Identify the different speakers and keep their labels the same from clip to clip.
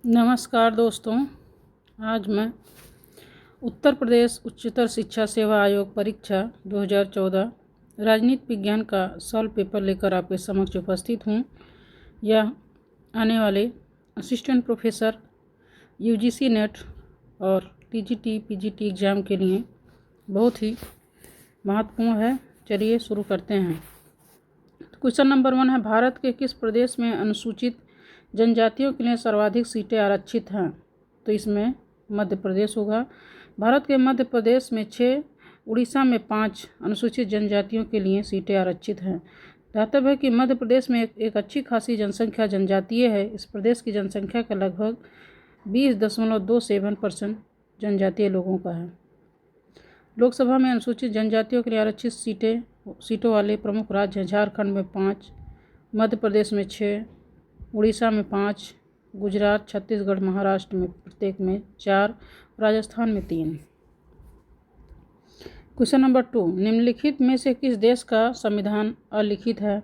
Speaker 1: नमस्कार दोस्तों, आज मैं उत्तर प्रदेश उच्चतर शिक्षा सेवा आयोग परीक्षा 2014 राजनीति विज्ञान का सॉल्व पेपर लेकर आपके समक्ष उपस्थित हूँ। यह आने वाले असिस्टेंट प्रोफेसर यूजीसी नेट और टीजीटी पीजीटी एग्ज़ाम के लिए बहुत ही महत्वपूर्ण है। चलिए शुरू करते हैं। क्वेश्चन नंबर 1 है, भारत के किस प्रदेश में अनुसूचित जनजातियों के लिए सर्वाधिक सीटें आरक्षित हैं? तो इसमें मध्य प्रदेश होगा। भारत के मध्य प्रदेश में 6, उड़ीसा में 5 अनुसूचित जनजातियों के लिए सीटें आरक्षित हैं। ध्यातव्य है कि मध्य प्रदेश में एक अच्छी खासी जनसंख्या जनजातीय है। इस प्रदेश की जनसंख्या का लगभग 20.27% जनजातीय लोगों का है। लोकसभा में अनुसूचित जनजातियों के लिए आरक्षित सीटों वाले प्रमुख राज्य हैं झारखंड में 5, मध्य प्रदेश में 6, उड़ीसा में 5, गुजरात, छत्तीसगढ़, महाराष्ट्र में प्रत्येक में 4, राजस्थान में 3। क्वेश्चन नंबर 2, निम्नलिखित में से किस देश का संविधान अलिखित है?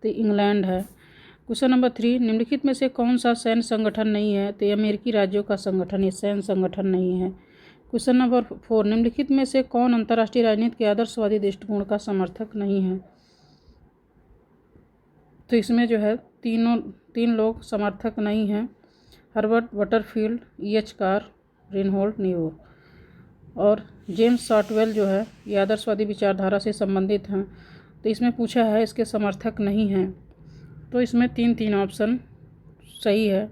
Speaker 1: तो इंग्लैंड है। क्वेश्चन नंबर 3, निम्नलिखित में से कौन सा सैन्य संगठन नहीं है? तो अमेरिकी राज्यों का संगठन, ये सैन्य संगठन नहीं है। क्वेश्चन नंबर 4, निम्नलिखित में से कौन अंतर्राष्ट्रीय राजनीति के आदर्शवादी दृष्टिकोण का समर्थक नहीं है? तो इसमें जो है तीन लोग समर्थक नहीं हैं, Herbert Butterfield, E.H. Car, Reinhold near और जेम्स शॉर्टवेल जो है ये आदर्शवादी विचारधारा से संबंधित हैं। तो इसमें पूछा है इसके समर्थक नहीं हैं, तो इसमें तीन ऑप्शन सही है,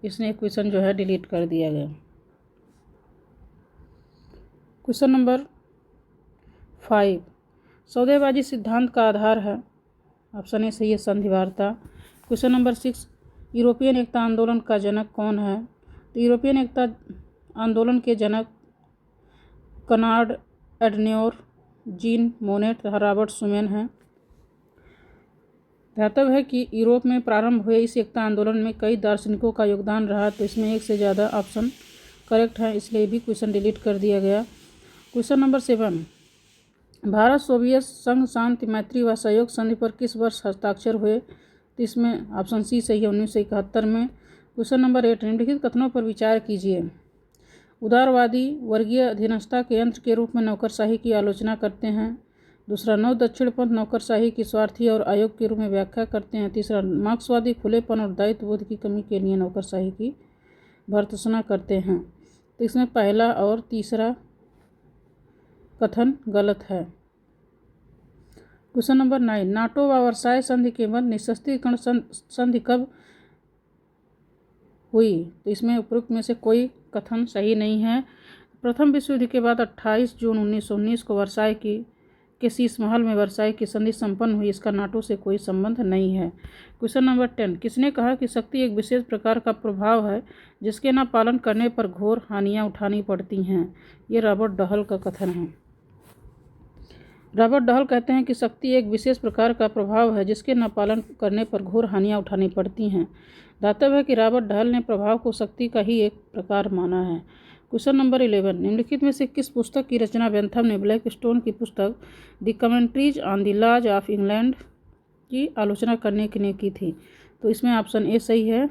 Speaker 1: इसने क्वेश्चन जो है डिलीट कर दिया गया। क्वेश्चन नंबर 5, सौदेबाजी सिद्धांत का आधार है? ऑप्शन ए सही है, संधिवार्ता। क्वेश्चन नंबर 6, यूरोपियन एकता आंदोलन का जनक कौन है? तो यूरोपियन एकता आंदोलन के जनक कनार्ड एडेनोर, जीन मोनेट तथा रॉबर्ट शुमेन हैं। ध्यातव्य है कि यूरोप में प्रारंभ हुए इस एकता आंदोलन में कई दार्शनिकों का योगदान रहा, तो इसमें एक से ज़्यादा ऑप्शन करेक्ट है, इसलिए भी क्वेश्चन डिलीट कर दिया गया। क्वेश्चन नंबर 7, भारत सोवियत संघ शांति मैत्री व सहयोग संधि पर किस वर्ष हस्ताक्षर हुए? तो इसमें ऑप्शन सी सही है, 1971 में। क्वेश्चन नंबर 8, निम्नलिखित कथनों पर विचार कीजिए। उदारवादी वर्गीय अधीनस्था के यंत्र के रूप में नौकरशाही की आलोचना करते हैं। दूसरा, नव दक्षिणपंथ नौकरशाही की स्वार्थी और आयोग के रूप में व्याख्या करते हैं। तीसरा, मार्क्सवादी खुलेपन और दायित्वबोध की कमी के लिए नौकरशाही की भर्त्सना करते हैं। तो इसमें पहला और तीसरा कथन गलत है। क्वेश्चन नंबर 9, नाटो व वर्साय संधि के बाद निशस्त्रीकरण संधि कब हुई? तो इसमें उपरोक्त में से कोई कथन सही नहीं है। प्रथम विश्व युद्ध के बाद 28 जून 1919 को वर्साय के शीश महल में वर्साय की संधि संपन्न हुई। इसका नाटो से कोई संबंध नहीं है। क्वेश्चन नंबर 10, किसने कहा कि शक्ति एक विशेष प्रकार का प्रभाव है जिसके न पालन करने पर घोर हानियां उठानी पड़ती हैं? ये रॉबर्ट डहल का कथन है। रॉबर्ट डहल कहते हैं कि शक्ति एक विशेष प्रकार का प्रभाव है जिसके न पालन करने पर घोर हानियां उठानी पड़ती हैं। ध्यातव्य है कि रॉबर्ट डहल ने प्रभाव को शक्ति का ही एक प्रकार माना है। क्वेश्चन नंबर 11, निम्नलिखित में से किस पुस्तक की रचना बेंथम ने ब्लैकस्टोन की पुस्तक the commentaries on the laws of England की आलोचना करने के लिए की थी? तो इसमें ऑप्शन ए सही है,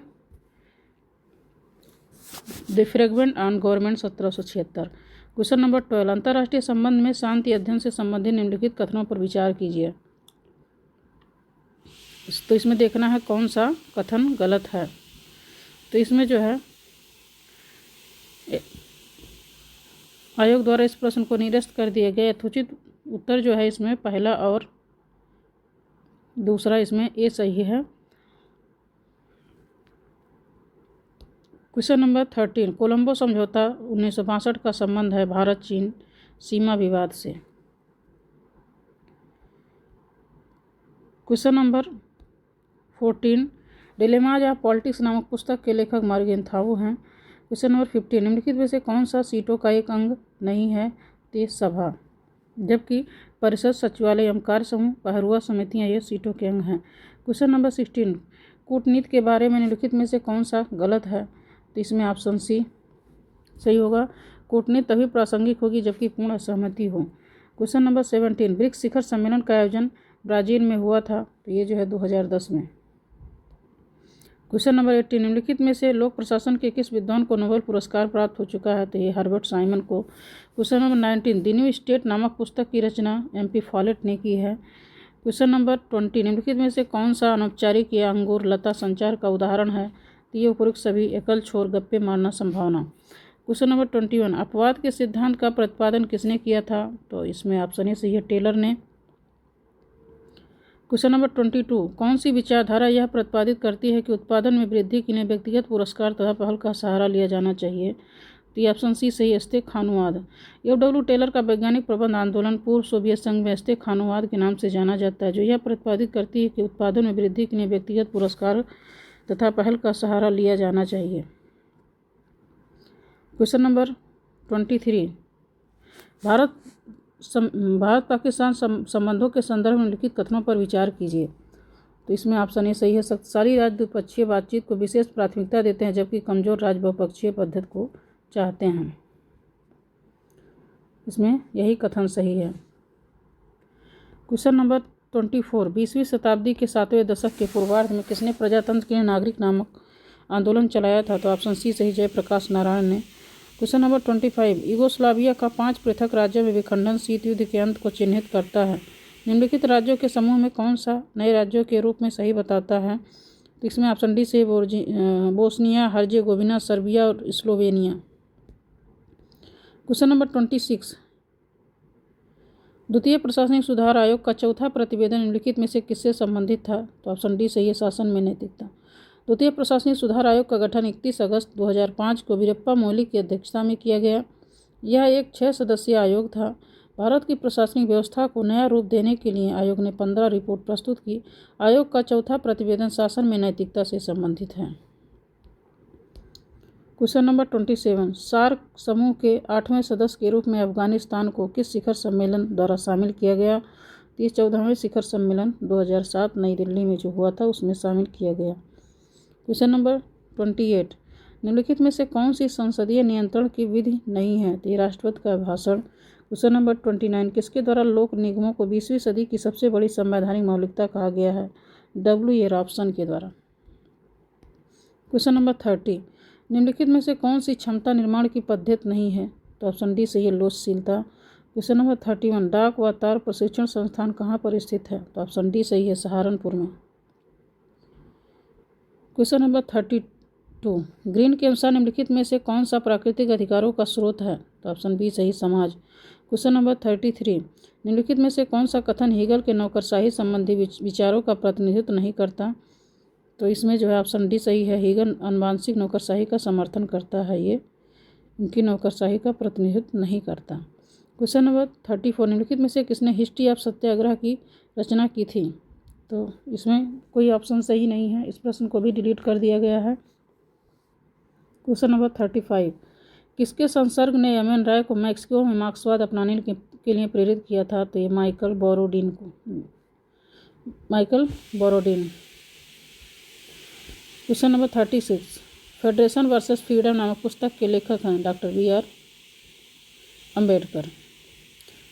Speaker 1: the fragment on government 1776। Question number 12, अंतर्राष्ट्रीय संबंध में शांति अध्ययन से संबंधित निम्नलिखित कथनों पर विचार कीजिए। तो इसमें देखना है कौन सा कथन गलत है। तो इसमें जो है आयोग द्वारा इस प्रश्न को निरस्त कर दिया गया। यथोचित उत्तर जो है इसमें पहला और दूसरा, इसमें ए सही है। क्वेश्चन नंबर 13, कोलंबो समझौता 1962 का संबंध है भारत चीन सीमा विवाद से। Question number 14, dilemmas of politics नामक पुस्तक के लेखक मार्गरेट थाऊ हैं। क्वेश्चन नंबर 15, निम्नलिखित में से कौन सा सीटों का एक अंग नहीं है? तो सभा, जबकि परिषद, सचिवालय एवं कार्य समूह, पहरुआ समितियां ये सीटों के अंग हैं। क्वेश्चन नंबर 16, कूटनीति के बारे में निम्नलिखित में से कौन सा गलत है? तो इसमें ऑप्शन सी सही होगा, कूटनीति तभी प्रासंगिक होगी जबकि पूर्ण असहमति हो। क्वेश्चन नंबर 17, ब्रिक्स शिखर सम्मेलन का आयोजन ब्राजील में हुआ था? तो ये जो है 2010 में। क्वेश्चन नंबर 18, निम्नलिखित में से लोक प्रशासन के किस विद्वान को नोबेल पुरस्कार प्राप्त हो चुका है? तो ये हर्बर्ट साइमन को। Question number 19, the new state नामक पुस्तक की रचना MP फॉलेट ने की है। क्वेश्चन नंबर 20, निम्नलिखित में से कौन सा अनौपचारिक या अंगूर लता संचार का उदाहरण है? तो ये उपरोक्त सभी एकल छोर गप्पे मारना संभावना। क्वेश्चन नंबर 21, अपवाद के सिद्धांत का प्रतिपादन किसने किया था? तो इसमें ऑप्शन ए सही है, टेलर ने। क्वेश्चन नंबर 22, कौन सी विचारधारा यह प्रतिपादित करती है कि उत्पादन में वृद्धि के लिए व्यक्तिगत पुरस्कार तथा पहल का सहारा लिया जाना चाहिए? तो ये ऑप्शन सी सही, स्तेफानोवाद। FW टेलर का वैज्ञानिक प्रबंध आंदोलन पूर्व सोवियत संघ में स्तेफानोवाद के नाम से जाना जाता है, जो यह प्रतिपादित करती है कि उत्पादन में वृद्धि के लिए व्यक्तिगत पुरस्कार तथा पहल का सहारा लिया जाना चाहिए। क्वेश्चन नंबर 23, भारत पाकिस्तान संबंधों के संदर्भ में लिखित कथनों पर विचार कीजिए। तो इसमें ऑप्शन ए सही है, शक्तिशाली राज्य द्विपक्षीय बातचीत को विशेष प्राथमिकता देते हैं, जबकि कमजोर राज्य बहुपक्षीय पद्धति को चाहते हैं। इसमें यही कथन सही है। क्वेश्चन नंबर 24, 20वीं शताब्दी के 7वें दशक के पूर्वार्ध में किसने प्रजातंत्र के लिए नागरिक नामक आंदोलन चलाया था? तो ऑप्शन सी सही, जयप्रकाश नारायण ने। क्वेश्चन नंबर 25, यूगोस्लाविया का 5 पृथक राज्यों में विखंडन शीत युद्ध के अंत को चिन्हित करता है। निम्नलिखित राज्यों के समूह में कौन सा नए राज्यों के रूप में सही बताता है? तो इसमें ऑप्शन डी से बोस्निया हर्जेगोविना, सर्बिया और स्लोवेनिया। क्वेश्चन नंबर 26, द्वितीय प्रशासनिक सुधार आयोग का चौथा प्रतिवेदन निम्नलिखित में से किससे संबंधित था? तो ऑप्शन डी सही है, शासन में नैतिकता। द्वितीय प्रशासनिक सुधार आयोग का गठन 31 अगस्त 2005 को वीरप्पा मोइली की अध्यक्षता में किया गया। यह एक 6 सदस्यीय आयोग था। भारत की प्रशासनिक व्यवस्था को नया रूप देने के लिए आयोग ने 15 रिपोर्ट प्रस्तुत की। आयोग का चौथा प्रतिवेदन शासन में नैतिकता से संबंधित है। क्वेश्चन नंबर 27, सार्क समूह के 8वें सदस्य के रूप में अफगानिस्तान को किस शिखर सम्मेलन द्वारा शामिल किया गया? 14वें शिखर सम्मेलन 2007 नई दिल्ली में जो हुआ था उसमें शामिल किया गया। क्वेश्चन नंबर 28, निम्नलिखित में से कौन सी संसदीय नियंत्रण की विधि नहीं है? तो ये राष्ट्रपति का भाषण। क्वेश्चन नंबर 29, किसके द्वारा लोक निगमों को 20वीं सदी की सबसे बड़ी संवैधानिक मौलिकता कहा गया है? W. रॉबसन के द्वारा। क्वेश्चन नंबर 30, निम्नलिखित में से कौन सी क्षमता निर्माण की पद्धति नहीं है? तो ऑप्शन डी सही है, लोचशीलता। क्वेश्चन नंबर 31, डाक व तार प्रशिक्षण संस्थान कहाँ पर स्थित है? तो ऑप्शन डी सही है, सहारनपुर में। क्वेश्चन नंबर 32, ग्रीन के अनुसार निम्नलिखित में से कौन सा प्राकृतिक अधिकारों का स्रोत है? तो ऑप्शन बी सही, समाज। क्वेश्चन नंबर 33, निम्नलिखित में से कौन सा कथन हीगल के नौकरशाही संबंधी विचारों का प्रतिनिधित्व नहीं करता? तो इसमें जो है ऑप्शन डी सही है, हीगल आनुवांशिक नौकरशाही का समर्थन करता है, ये उनकी नौकरशाही का प्रतिनिधित्व नहीं करता। क्वेश्चन नंबर 34, निम्नलिखित में से किसने हिस्ट्री ऑफ सत्याग्रह की रचना की थी? तो इसमें कोई ऑप्शन सही नहीं है, इस प्रश्न को भी डिलीट कर दिया गया है। क्वेश्चन नंबर 35, किसके संसर्ग ने एम.एन. राय को मैक्सिको में मार्क्सवाद अपनाने के लिए प्रेरित किया था? तो ये Michael Borodin. Question number 36, federation versus freedom नामक पुस्तक के लेखक हैं doctor B.R. Ambedkar.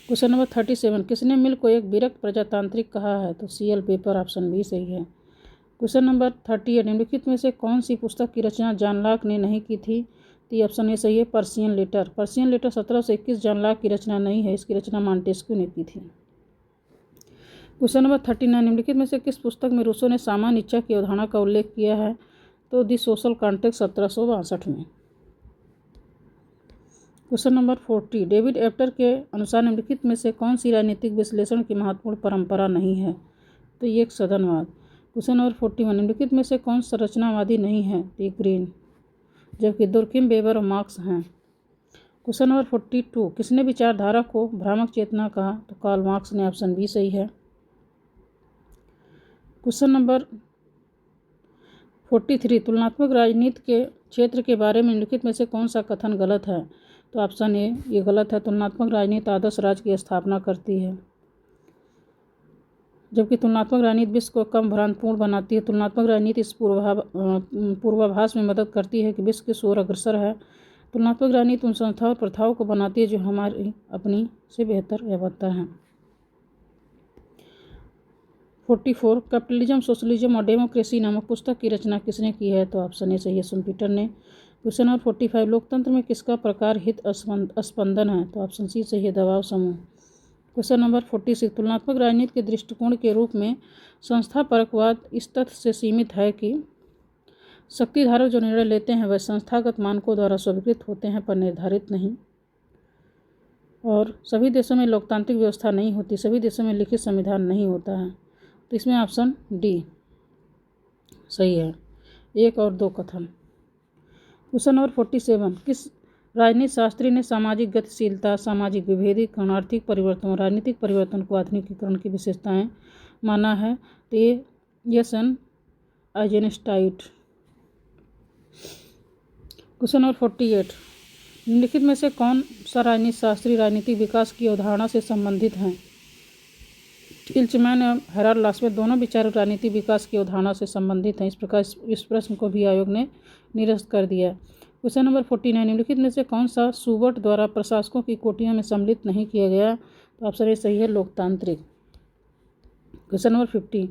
Speaker 1: Question number 37, किसने मिल को एक विरक्त प्रजातांत्रिक कहा है? तो C.L. पेपर, ऑप्शन बी सही है। क्वेश्चन नंबर 38, निम्नलिखित में से कौन सी पुस्तक की रचना जॉन लॉक ने नहीं की थी? तो ऑप्शन ए सही है, Persian letter. Persian letter 1721 John Locke की रचना नहीं है, इसकी रचना मॉन्टेस्क्यू ने की थी। क्वेश्चन नंबर 39, निम्नलिखित में से किस पुस्तक में रूसो ने सामान्य इच्छा की अवधारणा का उल्लेख किया है? तो दी सोशल कॉन्टेक्स्ट 1762 में। क्वेश्चन नंबर 40, डेविड एप्टर के अनुसार निम्नलिखित में से कौन सी राजनीतिक विश्लेषण की महत्वपूर्ण परंपरा नहीं है? तो ये एक सदनवाद। क्वेश्चन नंबर 41, निम्नलिखित में से कौन संरचनावादी नहीं है? तो ग्रीन, जबकि दुर्खिम, वेबर और मार्क्स हैं। क्वेश्चन नंबर 42, किसने विचारधारा को भ्रामक चेतना कहा? तो कार्ल मार्क्स ने, ऑप्शन बी सही है। क्वेश्चन नंबर 43, तुलनात्मक राजनीति के क्षेत्र के बारे में निम्नलिखित में से कौन सा कथन गलत है? तो ऑप्शन ए ये गलत है, तुलनात्मक राजनीति आदर्श राज्य की स्थापना करती है, जबकि तुलनात्मक राजनीति विश्व को कम भ्रांतिपूर्ण बनाती है। तुलनात्मक राजनीति इस पूर्वाभास में मदद करती है कि विश्व की ओर अग्रसर है। तुलनात्मक राजनीति उन संस्थाओं और प्रथाओं को बनाती है जो हमारी अपनी से बेहतर या बदतर हैं। 44 कैपिटलिज्म, सोशलिज्म और डेमोक्रेसी नामक पुस्तक की रचना किसने की है? तो ऑप्शन ए सही है, शुम्पीटर ने। क्वेश्चन नंबर 45 लोकतंत्र में किसका प्रकार हित स्पंदन है? तो ऑप्शन सी सही है, दबाव समूह। क्वेश्चन नंबर 46 तुलनात्मक राजनीति के दृष्टिकोण के रूप में संस्थापरकवाद इस तथ्य से सीमित है कि शक्तिधारक जो निर्णय लेते हैं वह संस्थागत मानकों द्वारा स्वीकृत होते हैं पर निर्धारित नहीं, और सभी देशों में लोकतांत्रिक व्यवस्था नहीं होती, सभी देशों में लिखित संविधान नहीं होता है। तो इसमें ऑप्शन डी सही है, 1 और 2 कथन। क्वेश्चन नंबर 47 किस राजनीति शास्त्री ने सामाजिक गतिशीलता, सामाजिक विभेदीकरण, आर्थिक परिवर्तन, राजनीतिक परिवर्तन को आधुनिकीकरण की विशेषताएं माना है? तो ये एसन आइजेनस्टाइन। क्वेश्चन नंबर 48 निम्नलिखित में से कौन सा राजनीति शास्त्री राजनीतिक विकास की अवधारणा से संबंधित हैं? टिल्चमैन एवं हेराल्ड लास्मेट दोनों विचारक राजनीतिक विकास की अवधारणा से संबंधित हैं। इस प्रकार इस प्रश्न को भी आयोग ने निरस्त कर दिया। क्वेश्चन नंबर 49 निम्नलिखित में से कौन सा सुबर्ट द्वारा प्रशासकों की कोटियों में सम्मिलित नहीं किया गया? तो ऑप्शन ए सही है, लोकतांत्रिक। क्वेश्चन नंबर 50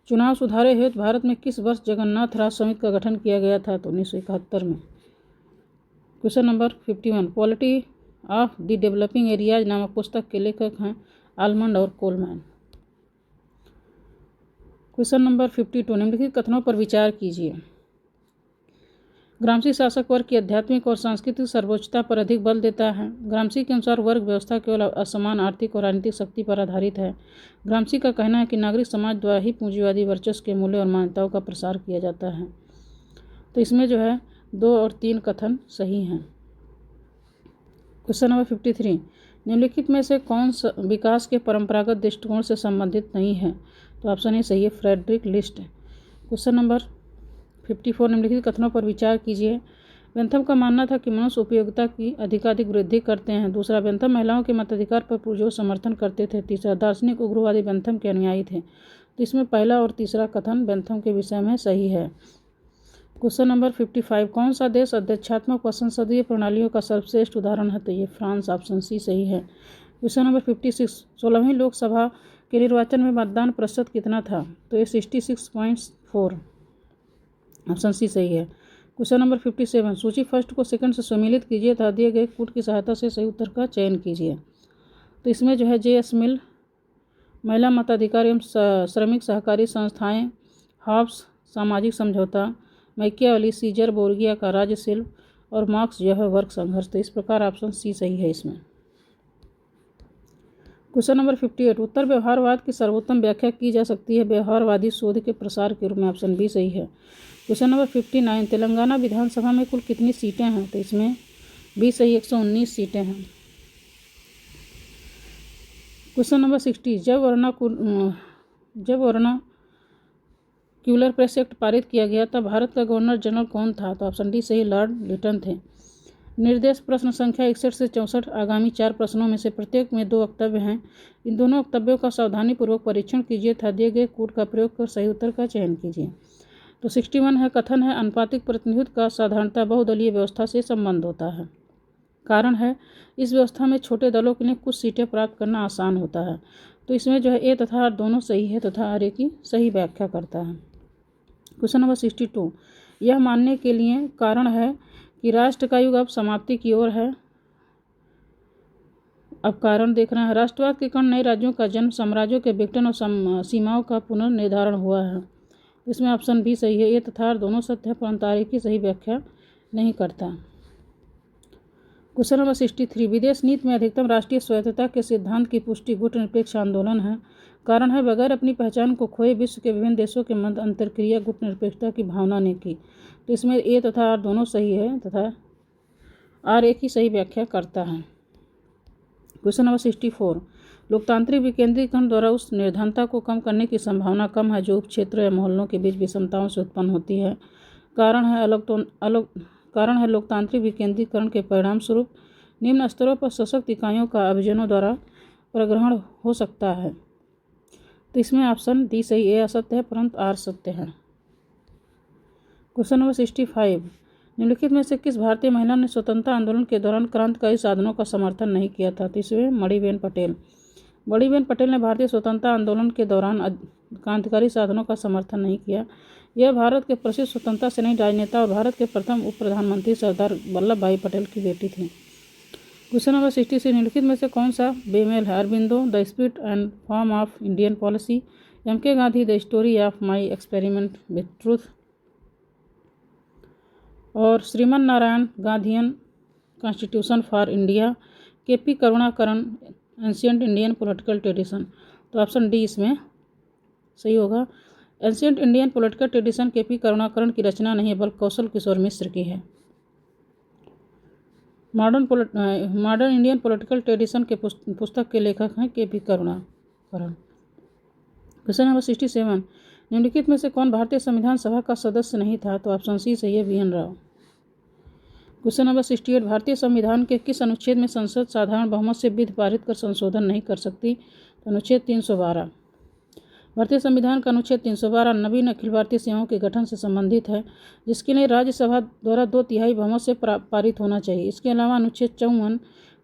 Speaker 1: चुनाव सुधारों हेतु भारत में किस वर्ष जगन्नाथ राज समिति का गठन किया गया था? तो 1971 में। Question number 51 polity of the developing areas नामक पुस्तक के लेखक हैं आलमंड और कोलमैन। क्वेश्चन नंबर 52 निम्नलिखित कथनों पर विचार कीजिए। ग्रामसी शासक वर्ग की आध्यात्मिक और सांस्कृतिक सर्वोच्चता पर अधिक बल देता है। ग्रामसी के अनुसार वर्ग व्यवस्था केवल असमान आर्थिक और राजनीतिक शक्ति पर आधारित है। ग्रामसी का कहना है कि नागरिक समाज द्वारा ही पूंजीवादी वर्चस्व के मूल्य और मान्यताओं का प्रसार किया जाता है। तो इसमें जो है 2 और 3 कथन सही हैं। क्वेश्चन नंबर 53 निम्नलिखित में से कौन सा विकास के परंपरागत दृष्टिकोण से संबंधित नहीं है? तो ऑप्शन ए सही है, फ्रेडरिक लिस्ट। क्वेश्चन नंबर 54 निम्नलिखित कथनों पर विचार कीजिए। बेंथम का मानना था कि मनुष्य उपयोगिता की अधिकाधिक वृद्धि करते हैं। दूसरा, बेंथम महिलाओं के मताधिकार पर पुरजोर समर्थन करते थे। तीसरा, दार्शनिक उग्रवादी बेंथम के अनुयायी थे। तो इसमें पहला और तीसरा कथन बेंथम के विषय में सही है। क्वेश्चन नंबर 55 कौन सा देश अध्यक्षात्मक व संसदीय प्रणालियों का सर्वश्रेष्ठ उदाहरण है? तो ये फ्रांस, ऑप्शन सी सही है। क्वेश्चन नंबर 56 16वीं लोकसभा के निर्वाचन में मतदान प्रतिशत कितना था? तो ये 66.4, ऑप्शन सी सही है। क्वेश्चन नंबर 57 सूची फर्स्ट को सेकंड से सम्मिलित कीजिए तथा दिए गए कूट की सहायता से सही उत्तर का चयन कीजिए। तो इसमें जो है J.S. मिल, महिला मताधिकार एवं श्रमिक सहकारी संस्थाएं, हॉब्स सामाजिक समझौता, मैकियावेली, सीजर बोर्गिया का राज्य शिल्प और मार्क्स जो है वर्ग संघर्ष। तो इस प्रकार ऑप्शन सी सही है इसमें। क्वेश्चन नंबर 58 उत्तर व्यवहारवाद की सर्वोत्तम व्याख्या की जा सकती है व्यवहारवादी शोध के प्रसार के रूप में। ऑप्शन बी सही है। क्वेश्चन नंबर 59 तेलंगाना विधानसभा में कुल कितनी सीटें हैं? तो इसमें बी सही, 119 सीटें हैं। क्वेश्चन नंबर 60 जब वर्नाक्यूलर प्रेस एक्ट पारित किया गया तब भारत का गवर्नर जनरल कौन था? तो ऑप्शन डी सही, लॉर्ड लिटन थे। निर्देश प्रश्न संख्या 61 से 64 आगामी 4 प्रश्नों में से प्रत्येक में 2 वक्तव्य हैं। इन दोनों वक्तव्यों का सावधानीपूर्वक परीक्षण कीजिए तथा दिए गए कूट का प्रयोग कर सही उत्तर का चयन कीजिए। तो 61 है, कथन है अनुपातिक प्रतिनिधित्व का साधारणतः बहुदलीय व्यवस्था से संबंध होता है। कारण है इस व्यवस्था में छोटे दलों के लिए कुछ सीटें प्राप्त करना आसान होता है। तो इसमें जो है ए तथा आर दोनों सही है तथा आर ए की सही व्याख्या करता है। क्वेश्चन नंबर 62 यह मानने के लिए कारण है कि राष्ट्र का युग अब समाप्ति की ओर है। अब कारण देखना है। राष्ट्रवाद के कारण नए राज्यों का जन्म, साम्राज्यों के विघटन और सीमाओं का पुनर्निर्धारण हुआ है। इसमें ऑप्शन बी सही है। ए तथा आर दोनों सत्य है परंतु आर की सही व्याख्या नहीं करता। क्वेश्चन नंबर 63 विदेश नीति में अधिकतम राष्ट्रीय स्वायत्तता के सिद्धांत की पुष्टि गुटनिरपेक्ष आंदोलन है। कारण है बगैर अपनी पहचान को खोए विश्व के विभिन्न देशों के मध्य अंतरक्रिया गुटनिरपेक्षता की भावना ने की। तो इसमें ए तथा आर दोनों सही है तथा आर ए की सही व्याख्या करता है। क्वेश्चन नंबर 64 लोकतांत्रिक विकेंद्रीकरण द्वारा उस निर्धनता को कम करने की संभावना कम है जो उपक्षेत्रों या मोहल्लों के बीच विषमताओं से उत्पन्न होती है। कारण है लोकतांत्रिक विकेंद्रीकरण के परिणाम स्वरूप निम्न स्तरों पर सशक्त इकाइयों का अभिजनों द्वारा प्रग्रहण हो सकता है। तो इसमें ऑप्शन डी सही, ए असत्य है परंतु आर सत्य है। क्वेश्चन नंबर 65 निम्नलिखित में से किस भारतीय महिला ने स्वतंत्रता आंदोलन के दौरान क्रांतिकारी साधनों का समर्थन नहीं किया था? तो इसमें मणिबेन पटेल ने भारतीय स्वतंत्रता आंदोलन के दौरान क्रांतिकारी साधनों का समर्थन नहीं किया। यह भारत के प्रसिद्ध स्वतंत्रता सेनानी राजनेता और भारत के प्रथम उप प्रधानमंत्री सरदार वल्लभ भाई पटेल की बेटी थी। क्वेश्चन नंबर 66, निम्नलिखित में से कौन सा बेमेल है? Aurobindo, the spirit and form of Indian policy, M K. Gandhi, the story of my experiment with truth, और Shriman Narayan Gandhian constitution for India, K P. Karunakaran, ancient Indian political tradition. तो ऑप्शन डी इसमें सही होगा। Ancient Indian political tradition K P. Karunakaran की रचना नहीं है बल्कि कौशल किशोर मिश्र की है। मॉडर्न इंडियन पॉलिटिकल ट्रेडिशन के पुस्तक के लेखक हैं के.पी. करुणाकरण। क्वेश्चन नंबर 67, निम्नलिखित में से कौन भारतीय संविधान सभा का सदस्य नहीं था? तो ऑप्शन सी सही है, वी.एन. राव। क्वेश्चन नंबर 68, भारतीय संविधान के किस अनुच्छेद में संसद साधारण बहुमत से विधि पारित कर संशोधन नहीं कर सकती? तो अनुच्छेद 312। भारतीय संविधान का अनुच्छेद 312 नवीन अखिल भारतीय सेवाओं के गठन से संबंधित है, जिसके लिए राज्यसभा द्वारा 2/3 बहुमत से पारित होना चाहिए। इसके अलावा अनुच्छेद 54,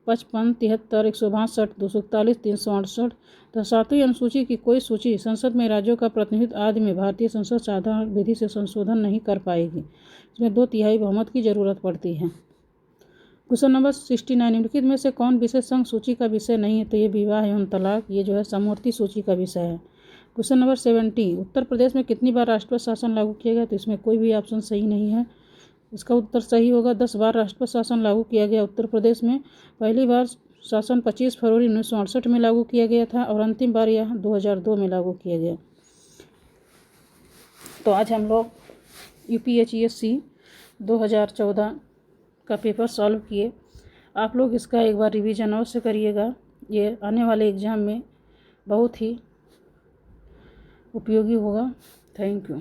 Speaker 1: 55, 73, 162, 241, 368 तथा 7वीं अनुसूची की कोई सूची संसद में राज्यों का प्रतिनिधित्व आदि में भारतीय संसद साधारण विधि से संशोधन नहीं कर पाएगी। इसमें 2/3 बहुमत की जरूरत पड़ती है। क्वेश्चन नंबर 69, निम्नलिखित में से कौन विषय संघ सूची का विषय नहीं है? तो ये विवाह एवं तलाक, ये जो है समवर्ती सूची का विषय है। क्वेश्चन नंबर 70, उत्तर प्रदेश में कितनी बार राष्ट्रपति शासन लागू किया गया? तो इसमें कोई भी ऑप्शन सही नहीं है। इसका उत्तर सही होगा, 10 बार राष्ट्रपति शासन लागू किया गया उत्तर प्रदेश में। पहली बार शासन 25 फरवरी 1968 में लागू किया गया था और अंतिम बार यह 2002 में लागू किया गया। तो आज हम लोग UPSC 2014 का पेपर सॉल्व किए। आप लोग इसका एक बार रिवीजन अवश्य करिएगा, ये आने वाले एग्ज़ाम में बहुत ही उपयोगी होगा। Thank you.